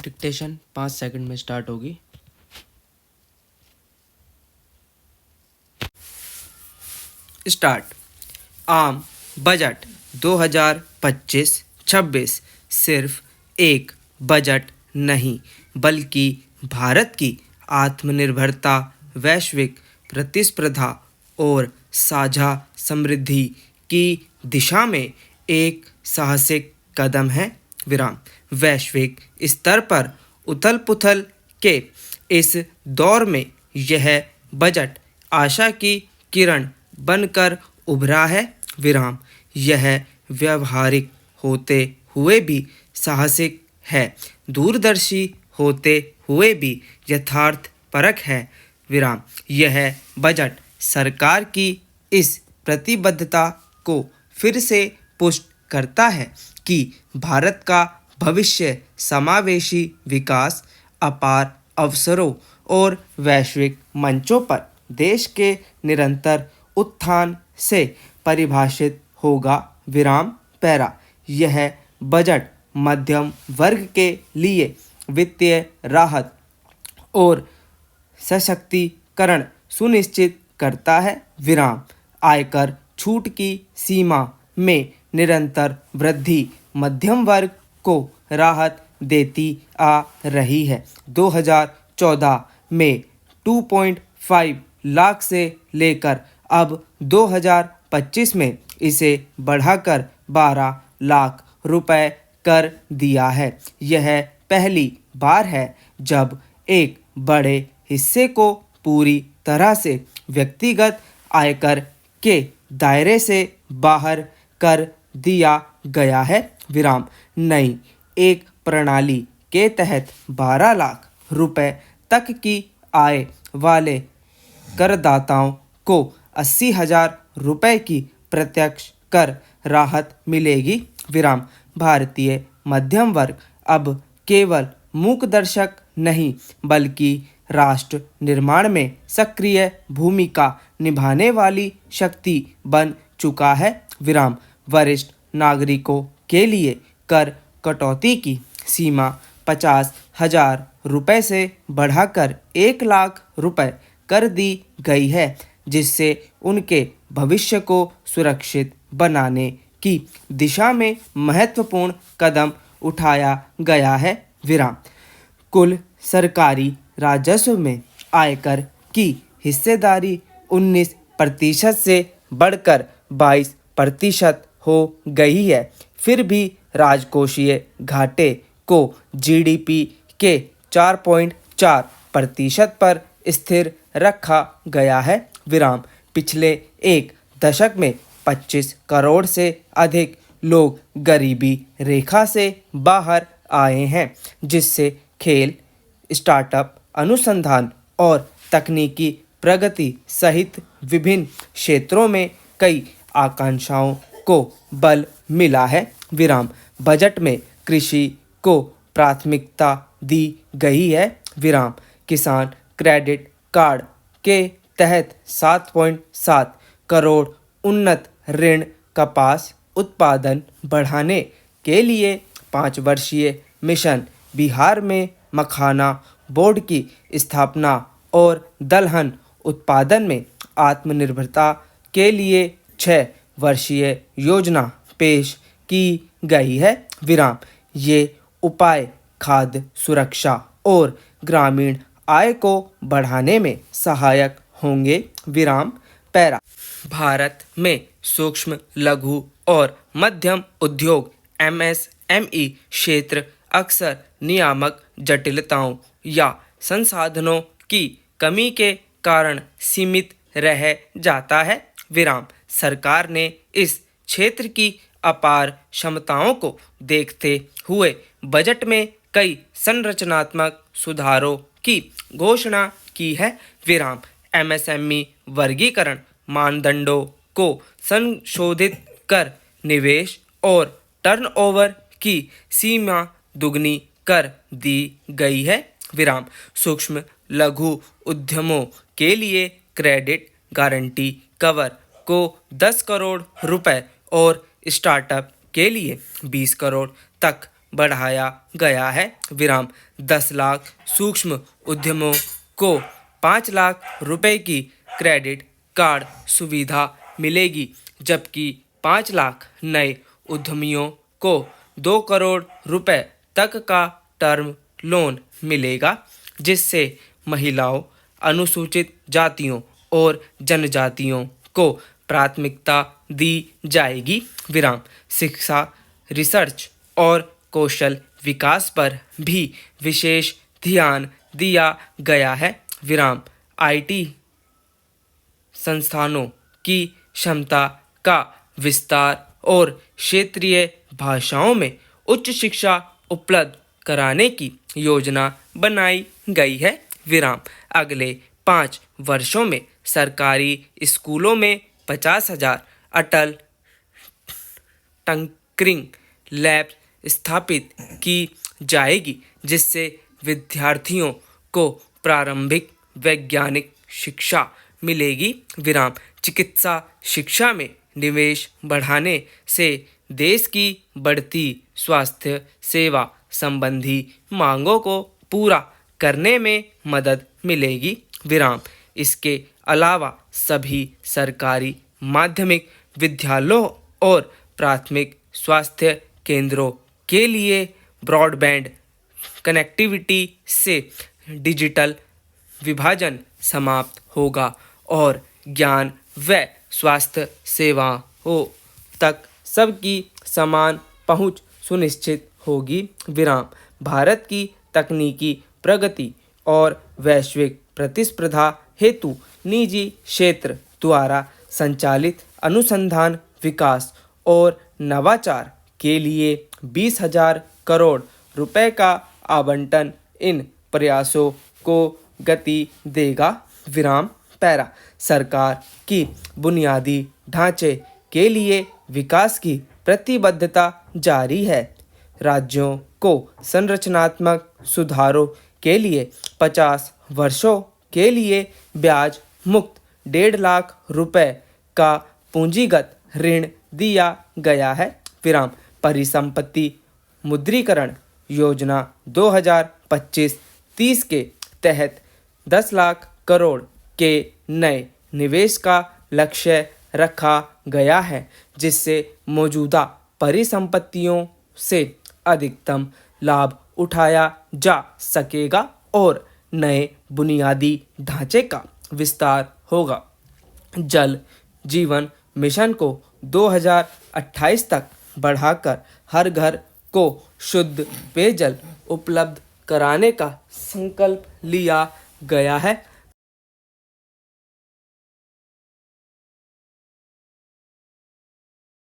Dictation 5 second में start होगी। Start. आम बजट 2025-26 सिर्फ एक बजट नहीं बल्कि भारत की आत्मनिर्भरता, वैश्विक प्रतिस्पर्धा और साझा समृद्धि की दिशा में एक साहसिक कदम है। विराम। वैश्विक स्तर पर उथल पुथल के इस दौर में यह बजट आशा की किरण बनकर उभरा है। विराम। यह व्यवहारिक होते हुए भी साहसिक है, दूरदर्शी होते हुए भी यथार्थ परक है। विराम। यह बजट सरकार की इस प्रतिबद्धता को फिर से पुष्ट करता है कि भारत का भविष्य समावेशी विकास, अपार अवसरों और वैश्विक मंचों पर देश के निरंतर उत्थान से परिभाषित होगा। विराम पैरा। यह बजट मध्यम वर्ग के लिए वित्तीय राहत और सशक्तिकरण सुनिश्चित करता है। विराम। आयकर छूट की सीमा में निरंतर वृद्धि मध्यम वर्ग को राहत देती आ रही है। 2014 में 2.5 लाख से लेकर अब 2025 में इसे बढ़ाकर 12 लाख रुपए कर दिया है। यह पहली बार है जब एक बड़े हिस्से को पूरी तरह से व्यक्तिगत आयकर के दायरे से बाहर कर दिया गया है। विराम। नई एक प्रणाली के तहत 12 लाख रुपए तक की आय वाले करदाताओं को 80,000 रुपए की प्रत्यक्ष कर राहत मिलेगी। विराम। भारतीय मध्यम वर्ग अब केवल मूक दर्शक नहीं बल्कि राष्ट्र निर्माण में सक्रिय भूमिका निभाने वाली शक्ति बन चुका है। विराम। वरिष्ठ नागरिकों के लिए कर कटौती की सीमा 50,000 रुपए से बढ़ाकर 1 लाख रुपए कर दी गई है, जिससे उनके भविष्य को सुरक्षित बनाने की दिशा में महत्वपूर्ण कदम उठाया गया है। विराम। कुल सरकारी राजस्व में आयकर की हिस्सेदारी 19% से बढ़कर 22% हो गई है। फिर भी राजकोषीय घाटे को जीडीपी के 4.4% पर स्थिर रखा गया है। विराम। पिछले एक दशक में 25 करोड़ से अधिक लोग गरीबी रेखा से बाहर आए हैं, जिससे खेल, स्टार्टअप, अनुसंधान और तकनीकी प्रगति सहित विभिन्न क्षेत्रों में कई आकांक्षाओं को बल मिला है। विराम। बजट में कृषि को प्राथमिकता दी गई है। विराम। किसान क्रेडिट कार्ड के तहत 7.7 करोड़ उन्नत ऋण कपास उत्पादन बढ़ाने के लिए 5 वर्षीय मिशन, बिहार में मखाना बोर्ड की स्थापना और दलहन उत्पादन में आत्मनिर्भरता के लिए 6 वर्षीय योजना पेश की गई है। विराम। ये उपाय खाद्य सुरक्षा और ग्रामीण आय को बढ़ाने में सहायक होंगे। विराम पैरा। भारत में सूक्ष्म, लघु और मध्यम उद्योग MSME क्षेत्र अक्सर नियामक जटिलताओं या संसाधनों की कमी के कारण सीमित रह जाता है। विराम। सरकार ने इस क्षेत्र की अपार क्षमताओं को देखते हुए बजट में कई संरचनात्मक सुधारों की घोषणा की है। विराम। MSME वर्गीकरण मानदंडों को संशोधित कर निवेश और टर्नओवर की सीमा दुगनी कर दी गई है। विराम। सूक्ष्म लघु उद्यमों के लिए क्रेडिट गारंटी कवर को 10 करोड़ रुपए और स्टार्टअप के लिए 20 करोड़ तक बढ़ाया गया है। विराम 10 लाख सूक्ष्म उद्यमों को 5 लाख रुपए की क्रेडिट कार्ड सुविधा मिलेगी, जबकि 5 लाख नए उद्यमियों को 2 करोड़ रुपए तक का टर्म लोन मिलेगा, जिससे महिलाओं, अनुसूचित जातियों और जनजातियों को प्राथमिकता दी जाएगी। विराम शिक्षा, रिसर्च और कौशल विकास पर भी विशेष ध्यान दिया गया है। विराम आईटी संस्थानों की क्षमता का विस्तार और क्षेत्रीय भाषाओं में उच्च शिक्षा उपलब्ध कराने की योजना बनाई गई है। विराम अगले 5 वर्षों में सरकारी स्कूलों में 50,000 अटल टिंकरिंग लैब स्थापित की जाएगी, जिससे विद्यार्थियों को प्रारंभिक वैज्ञानिक शिक्षा मिलेगी। विराम चिकित्सा शिक्षा में निवेश बढ़ाने से देश की बढ़ती स्वास्थ्य सेवा संबंधी मांगों को पूरा करने में मदद मिलेगी। विराम इसके अलावा सभी सरकारी माध्यमिक विद्यालयों और प्राथमिक स्वास्थ्य केंद्रों के लिए ब्रॉडबैंड कनेक्टिविटी से डिजिटल विभाजन समाप्त होगा और ज्ञान व स्वास्थ्य सेवाओं तक सबकी समान पहुंच सुनिश्चित होगी। विराम भारत की तकनीकी प्रगति और वैश्विक प्रतिस्पर्धा हेतु निजी क्षेत्र द्वारा संचालित अनुसंधान, विकास और नवाचार के लिए 20,000 करोड़ रुपए का आवंटन इन प्रयासों को गति देगा। विराम पैरा सरकार की बुनियादी ढांचे के लिए विकास की प्रतिबद्धता जारी है। राज्यों को संरचनात्मक सुधारों के लिए 50 वर्षों के लिए ब्याज मुक्त 1.5 लाख रुपए का पूंजीगत ऋण दिया गया है। विराम परिसंपत्ति मुद्रीकरण योजना 2025-30 के तहत 10 लाख करोड़ के नए निवेश का लक्ष्य रखा गया है, जिससे मौजूदा परिसंपत्तियों से अधिकतम लाभ उठाया जा सकेगा और नए बुनियादी ढांचे का विस्तार होगा। जल जीवन मिशन को 2028 तक बढ़ाकर हर घर को शुद्ध पेयजल उपलब्ध कराने का संकल्प लिया गया है।